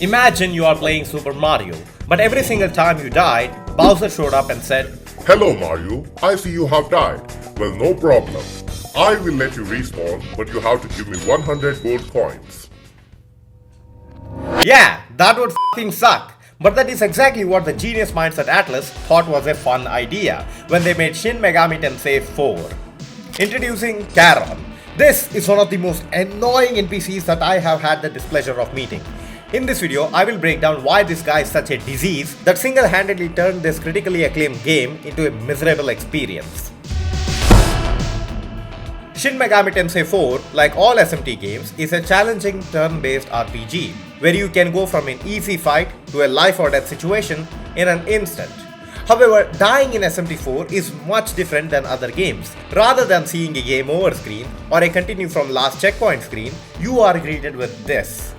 Imagine you are playing Super Mario, but every single time you died, Bowser showed up and said, "Hello Mario, I see you have died. Well, no problem. I will let you respawn, but you have to give me 100 gold coins." Yeah, that would f***ing suck. But that is exactly what the genius minds at Atlus thought was a fun idea when they made Shin Megami Tensei IV. Introducing Charon. This is one of the most annoying NPCs that I have had the displeasure of meeting. In this video, I will break down why this guy is such a disease that single-handedly turned this critically acclaimed game into a miserable experience. Shin Megami Tensei IV, like all SMT games, is a challenging turn-based RPG, where you can go from an easy fight to a life or death situation in an instant. However, dying in SMT IV is much different than other games. Rather than seeing a game over screen or a continue from last checkpoint screen, you are greeted with this.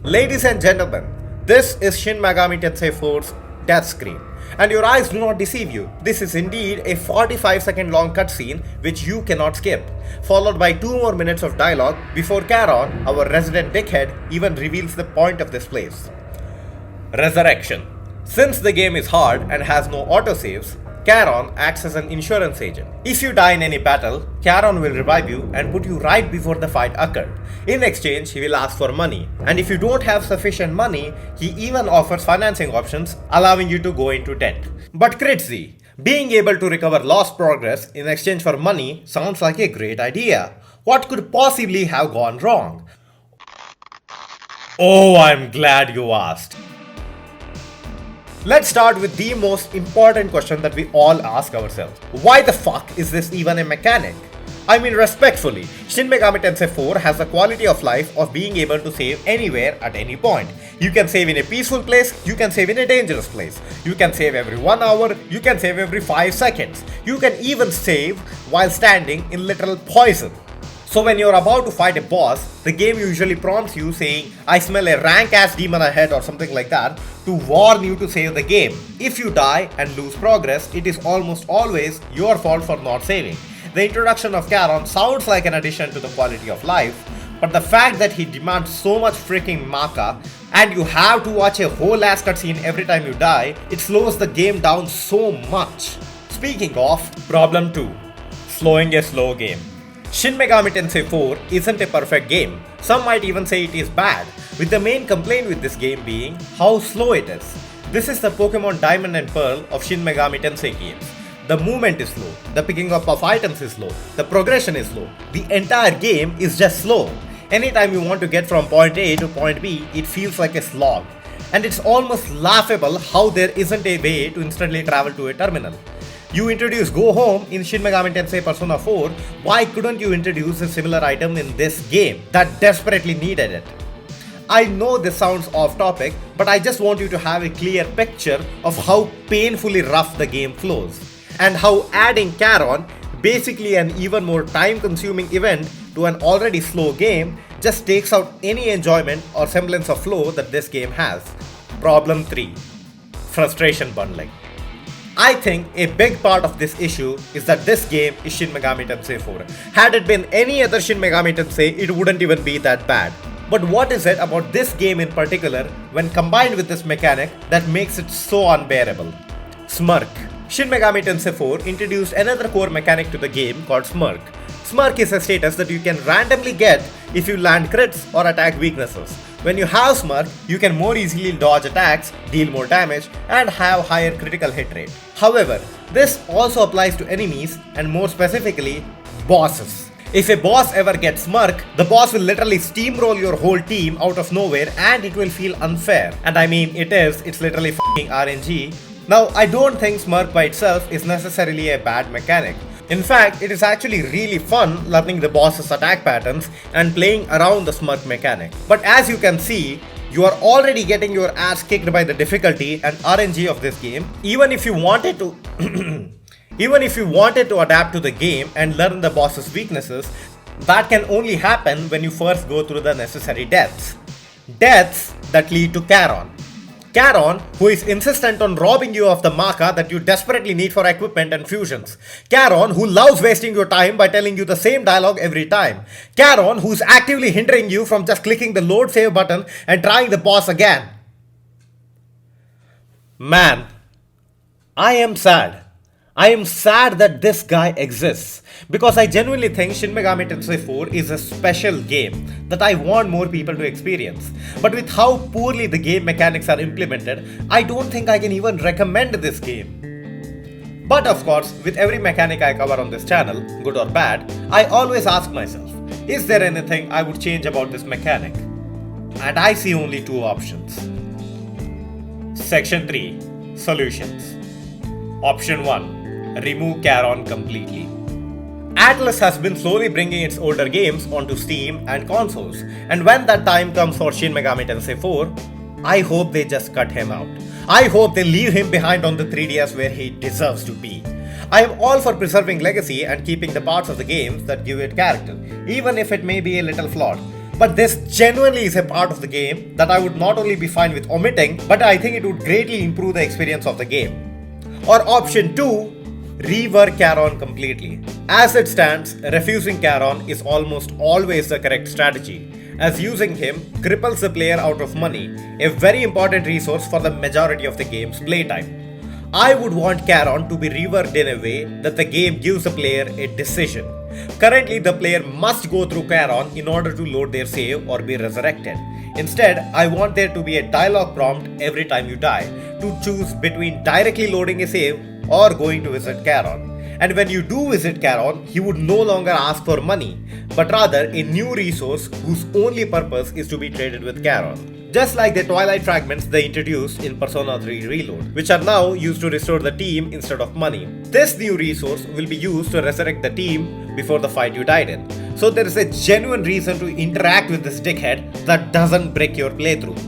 Ladies and gentlemen, this is Shin Megami Tensei IV's death screen. And your eyes do not deceive you. This is indeed a 45-second long cutscene which you cannot skip, followed by 2 more minutes of dialogue before Karon, our resident dickhead, even reveals the point of this place. Resurrection. Since the game is hard and has no autosaves, Charon acts as an insurance agent. If you die in any battle, Charon will revive you and put you right before the fight occurred. In exchange, he will ask for money, and if you don't have sufficient money, he even offers financing options, allowing you to go into debt. But CritZy, being able to recover lost progress in exchange for money sounds like a great idea. What could possibly have gone wrong? Oh, I'm glad you asked. Let's start with the most important question that we all ask ourselves. Why the fuck is this even a mechanic? I mean, respectfully, Shin Megami Tensei IV has the quality of life of being able to save anywhere at any point. You can save in a peaceful place, you can save in a dangerous place. You can save every 1 hour, you can save every 5 seconds. You can even save while standing in literal poison. So when you're about to fight a boss, the game usually prompts you saying, "I smell a rank ass demon ahead" or something like that, to warn you to save the game. If you die and lose progress, it is almost always your fault for not saving. The introduction of Karon sounds like an addition to the quality of life, but the fact that he demands so much freaking maca and you have to watch a whole ass cutscene every time you die, it slows the game down so much. Speaking of, problem 2. Slowing a slow game. Shin Megami Tensei IV isn't a perfect game. Some might even say it is bad, with the main complaint with this game being how slow it is. This is the Pokemon Diamond and Pearl of Shin Megami Tensei games. The movement is slow, the picking up of items is slow, the progression is slow, the entire game is just slow. Anytime you want to get from point A to point B, it feels like a slog. And it's almost laughable how there isn't a way to instantly travel to a terminal. You introduce Go Home in Shin Megami Tensei Persona 4, why couldn't you introduce a similar item in this game that desperately needed it? I know this sounds off topic, but I just want you to have a clear picture of how painfully rough the game flows, and how adding Charon, basically an even more time-consuming event to an already slow game, just takes out any enjoyment or semblance of flow that this game has. Problem 3. Frustration bundling. I think a big part of this issue is that this game is Shin Megami Tensei IV. Had it been any other Shin Megami Tensei, it wouldn't even be that bad. But what is it about this game in particular, when combined with this mechanic, that makes it so unbearable? Smirk. Shin Megami Tensei IV introduced another core mechanic to the game called Smirk. Smirk is a status that you can randomly get if you land crits or attack weaknesses. When you have Smirk, you can more easily dodge attacks, deal more damage, and have higher critical hit rate. However, this also applies to enemies, and more specifically, bosses. If a boss ever gets Smirk, the boss will literally steamroll your whole team out of nowhere and it will feel unfair. And I mean, it's literally f***ing RNG. Now, I don't think Smirk by itself is necessarily a bad mechanic. In fact, it is actually really fun learning the boss's attack patterns and playing around the Smirk mechanic. But as you can see, you are already getting your ass kicked by the difficulty and RNG of this game. Even if you wanted to adapt to the game and learn the boss's weaknesses, that can only happen when you first go through the necessary deaths. Deaths that lead to Charon. Charon, who is insistent on robbing you of the maca that you desperately need for equipment and fusions. Charon, who loves wasting your time by telling you the same dialogue every time. Charon, who's actively hindering you from just clicking the load save button and trying the boss again. Man, I am sad. I am sad that this guy exists because I genuinely think Shin Megami Tensei IV is a special game that I want more people to experience. But with how poorly the game mechanics are implemented, I don't think I can even recommend this game. But of course, with every mechanic I cover on this channel, good or bad, I always ask myself, is there anything I would change about this mechanic? And I see only two options. Section 3. Solutions. Option 1. Remove Charon completely. Atlus has been slowly bringing its older games onto Steam and consoles, and when that time comes for Shin Megami Tensei IV, I hope they just cut him out. I hope they leave him behind on the 3DS where he deserves to be. I am all for preserving legacy and keeping the parts of the games that give it character, even if it may be a little flawed. But this genuinely is a part of the game that I would not only be fine with omitting, but I think it would greatly improve the experience of the game. Or option 2, rework Charon completely. As it stands, refusing Charon is almost always the correct strategy, as using him cripples the player out of money, a very important resource for the majority of the game's playtime. I would want Charon to be reworked in a way that the game gives the player a decision. Currently, the player must go through Charon in order to load their save or be resurrected. Instead, I want there to be a dialogue prompt every time you die to choose between directly loading a save or going to visit Charon. And when you do visit Charon, he would no longer ask for money, but rather a new resource whose only purpose is to be traded with Charon. Just like the Twilight fragments they introduced in Persona 3 Reload, which are now used to restore the team instead of money. This new resource will be used to resurrect the team before the fight you died in. So there is a genuine reason to interact with this dickhead that doesn't break your playthrough.